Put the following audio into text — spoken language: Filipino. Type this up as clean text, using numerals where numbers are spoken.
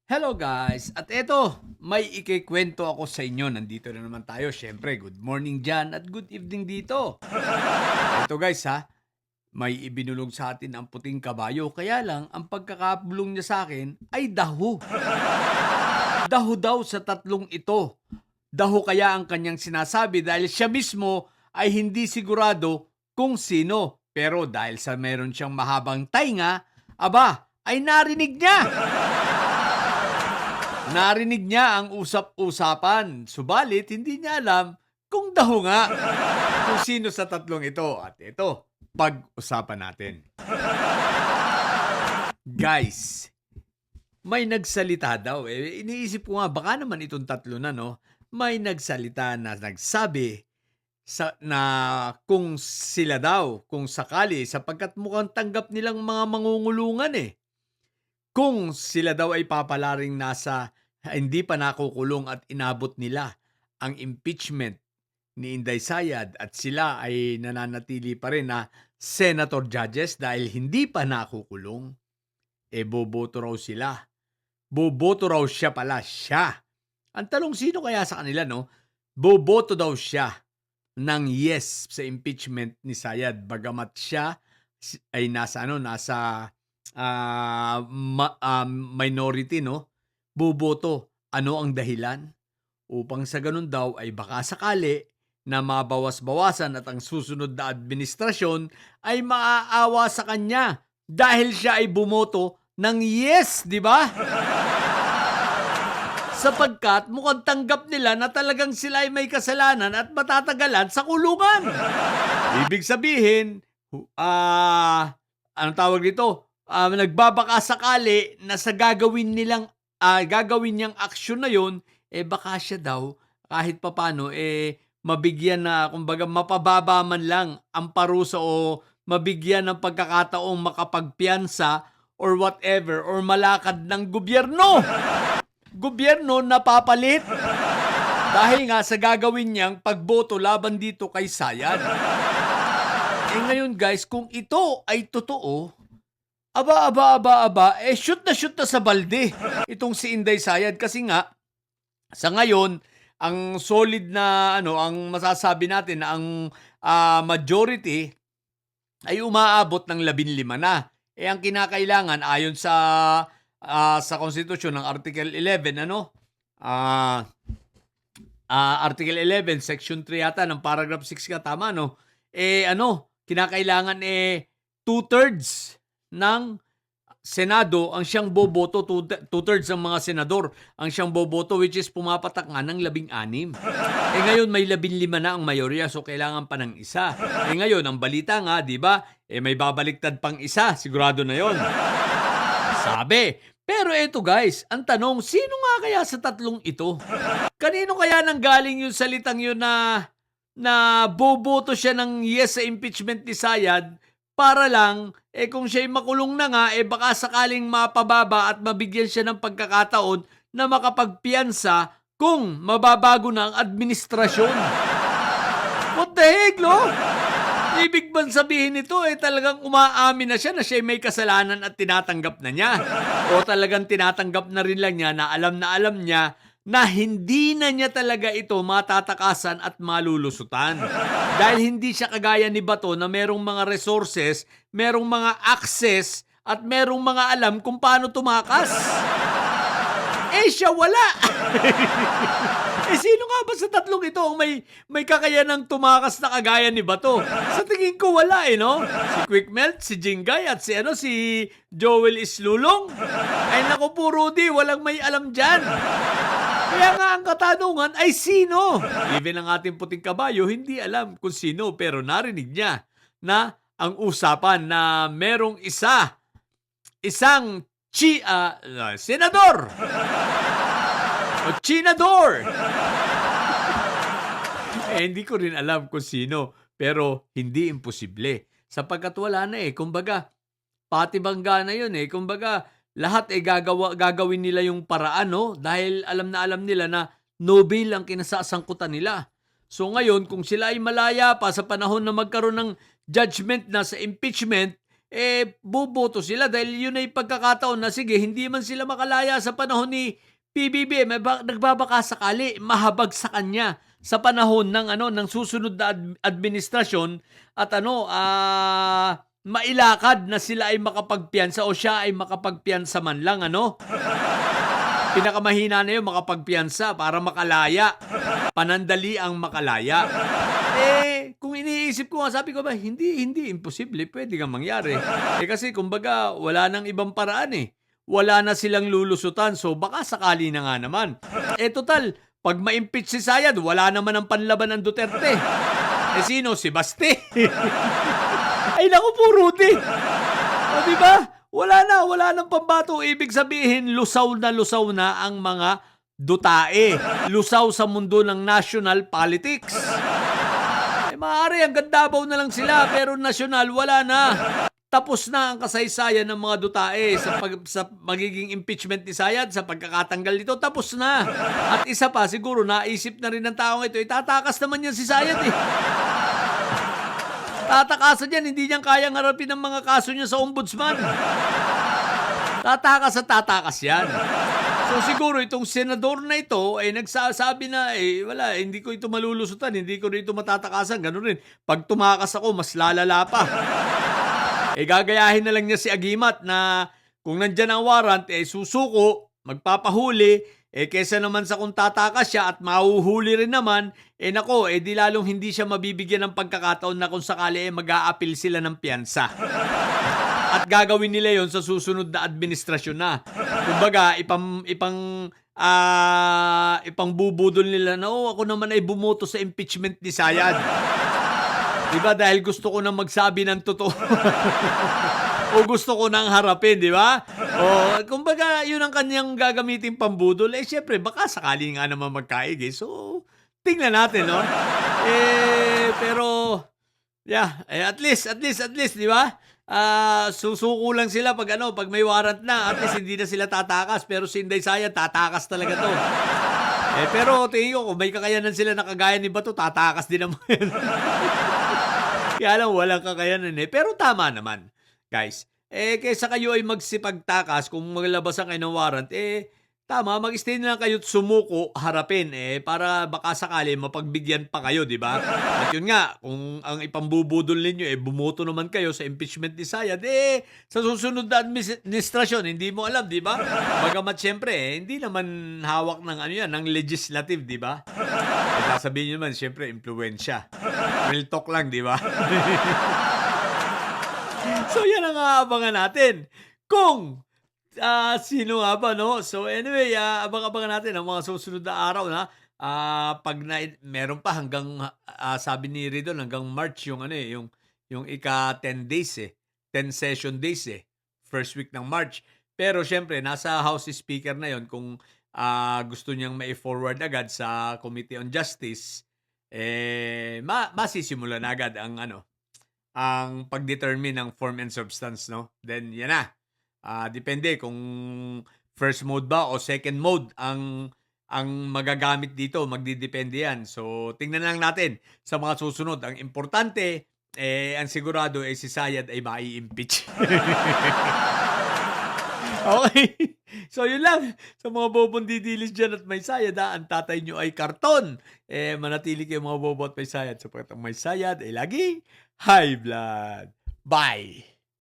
Hello guys! At eto, may ikikwento ako sa inyo. Nandito na naman tayo. Siyempre, good morning dyan at good evening dito. Eto guys ha, may ibinulong sa atin ang puting kabayo. Kaya lang, ang pagkakabulong niya sa akin ay daho. Daho daw sa tatlong ito. Daho kaya ang kanyang sinasabi dahil siya mismo ay hindi sigurado kung sino. Pero dahil sa meron siyang mahabang tainga, aba, ay narinig niya. Narinig niya ang usap-usapan, subalit hindi niya alam kung daho nga kung sino sa tatlong ito. At ito, pag-usapan natin. Guys, may nagsalita daw. Iniisip ko nga, baka naman itong tatlo na, no? May nagsalita na nagsabi na kung sila daw, kung sakali, sapagkat mukhang tanggap nilang mga mangungulungan eh. Kung sila daw ay papalaring nasa hindi pa nakukulong at inabot nila ang impeachment ni Inday Sayad at sila ay nananatili pa rin na senator judges dahil hindi pa nakukulong, boboto raw sila. Boboto raw siya pala, siya. Ang tanong, sino kaya sa kanila, no? Boboto daw siya ng yes sa impeachment ni Sayad bagamat siya ay nasa minority, no? Boboto. Ano ang dahilan? Upang sa ganun daw ay baka sakali na mabawas-bawasan at ang susunod na administrasyon ay maaawa sa kanya dahil siya ay bumoto ng yes, di ba? Sapagkat mukhang tanggap nila na talagang sila ay may kasalanan at matatagalan sa kulungan. Ibig sabihin, anong tawag dito? Nagbabaka sakali na sa gagawin niyang aksyon na yon, baka siya daw kahit papano mabigyan na, kumbaga mapababa man lang ang parusa o mabigyan ng pagkakataong makapagpiyansa or whatever or malakad ng gobyerno. Gobyerno napapalit dahil nga sa gagawin niyang pagboto laban dito kay Sayad. Ngayon guys, kung ito ay totoo, shoot na sa balde itong si Inday Sayad kasi nga sa ngayon ang solid na ang masasabi natin na ang majority ay umaabot ng 15 na. Ang kinakailangan ayon sa konstitusyon ng Article 11 Article 11 Section 3 yata ng paragraph 6 ka, tama no? Kinakailangan 2/3 ng Senado ang siyang boboto, 2/3 ng mga senador ang siyang boboto, which is pumapatak nga ng 16. Ngayon may 15 na ang mayorya, so kailangan pa ng isa. Ngayon ang balita nga, di ba, may babaliktad pang isa, sigurado na yon. Sabi. Pero eto guys, ang tanong, sino nga kaya sa tatlong ito? Kanino kaya nanggaling yung salitang yun na boboto siya ng yes sa impeachment ni Sayad para lang, kung siya'y makulong na nga, baka sakaling mapababa at mabigyan siya ng pagkakataon na makapagpiyansa kung mababago na ang administrasyon. What the heck, no? Ibig bang sabihin nito talagang umaamin na siya'y may kasalanan at tinatanggap na niya? O talagang tinatanggap na rin lang niya na alam niya na hindi na niya talaga ito matatakasan at malulusutan. Dahil hindi siya kagaya ni Bato na merong mga resources, merong mga access, at merong mga alam kung paano tumakas. Siya wala. Sino nga ba sa tatlong ito ang may kakayanang tumakas na kagaya ni Bato? Sa tingin ko wala no? Si Quick Melt, si Jingay at si Joel Islulong. Naku po Rudy, walang may alam dyan. Kaya nga ang katanungan ay sino? Even ang ating puting kabayo hindi alam kung sino, pero narinig niya na ang usapan na merong isang senador o chinador. Hindi ko rin alam kung sino, pero hindi imposible sapagkat wala na kumbaga pati bangga na yun kumbaga lahat gagawin nila yung paraan, no? Dahil alam nila na Nobel ang kinasasangkutan nila. So ngayon, kung sila ay malaya pa sa panahon na magkaroon ng judgment na sa impeachment, boboto sila dahil yun ay pagkakataon na sige, hindi man sila makalaya sa panahon ni PBBM, nagbabaka sakali mahabag sa kanya sa panahon ng ng susunod na administrasyon at mailakad na sila ay makapagpiyansa o siya ay makapagpiyansa man lang Pinakamahina na yun makapagpiyansa para makalaya. Panandali ang makalaya. Kung iniisip ko nga, sabi ko ba, hindi imposible, pwede kang mangyari. Kasi kumbaga, wala nang ibang paraan Wala na silang lulusutan, so baka sakali na nga naman. Total, pag ma-impeach si Sayad, wala naman ang panlaban ng Duterte. Sino? Si Basti. Ay naku po, Rudy. O diba? Wala nang pambato. Ibig sabihin, lusaw na ang mga dutae. Lusaw sa mundo ng national politics. Maaari hanggang Davao na lang sila, pero nasyonal, wala na. Tapos na ang kasaysayan ng mga dutae sa magiging impeachment ni Sayad, sa pagkakatanggal nito, tapos na. At isa pa, siguro, naisip na rin ng taong ito, itatakas naman yan si Sayad Tatakasan yan, hindi niyan kayang harapin ang mga kaso niya sa ombudsman. Tatakas yan. So siguro itong senador na ito ay nagsasabi na wala, hindi ko ito malulusutan, hindi ko ito matatakasan. Ganun rin. Pag tumakas ako, mas lalala pa. Gagayahin na lang niya si Agimat na kung nandyan ang warrant, susuko, magpapahuli, kesa naman sa kung tatakas siya at mahuhuli rin naman, di lalong hindi siya mabibigyan ng pagkakataon na kung sakali mag-a-appeal sila ng piyansa. At gagawin nila yon sa susunod na administrasyon na. Kumbaga, ipangbubudol nila na, ako naman ay bumoto sa impeachment ni Sayad. Diba? Dahil gusto ko na magsabi ng totoo. O gusto ko nang harapin, di ba? O, kumbaga, yun ang kanyang gagamitin pambudol. Syempre, baka sakali nga naman magkaig So, tingnan natin, no? Pero, yeah, at least, di ba? Susuko lang sila pag may warrant na, at least hindi na sila tatakas. Pero si Inday Sayad, tatakas talaga to. Pero tingin ko, kung may kakayanan sila na kagaya ni Bato, tatakas din naman. Kaya lang, walang kakayanan Pero tama naman, guys. Kaysa kayo ay magsipagtakas kung maglabasan kayo ng warrant, tama, mag-stay na lang kayo at sumuko, harapin, para baka sakali mapagbigyan pa kayo, di ba? At yun nga, kung ang ipambubudol ninyo, bumoto naman kayo sa impeachment ni Sayad, sa susunod na administrasyon, hindi mo alam, di ba? Bagamat syempre, hindi naman hawak ng ng legislative, di ba? Sasabihin nyo naman, syempre, impluwensya. Real talk lang, di ba? So, yan ang aabangan natin. Kung sino nga ba, no? So, anyway, abang-abangan natin ang mga susunod na araw na pag meron pa hanggang, sabi ni Ridon, hanggang March yung yung ika-10 days 10 session days first week ng March. Pero, syempre, nasa House Speaker na yon kung gusto niyang mai-forward agad sa Committee on Justice, masisimula na agad ang pag-determine ng form and substance, no? Then, yan na. Depende kung first mode ba o second mode ang magagamit dito, magdidepende yan. So, tingnan lang natin sa mga susunod. Ang importante, ang sigurado si Sayad ay mai-impeach. Okay. So, yun lang. Sa mga bobong didilis dyan at may Sayad, ang tatay nyo ay karton. Manatili kayo mga bobo at may Sayad. Sapagkat ang may Sayad ay laging high blood. Bye!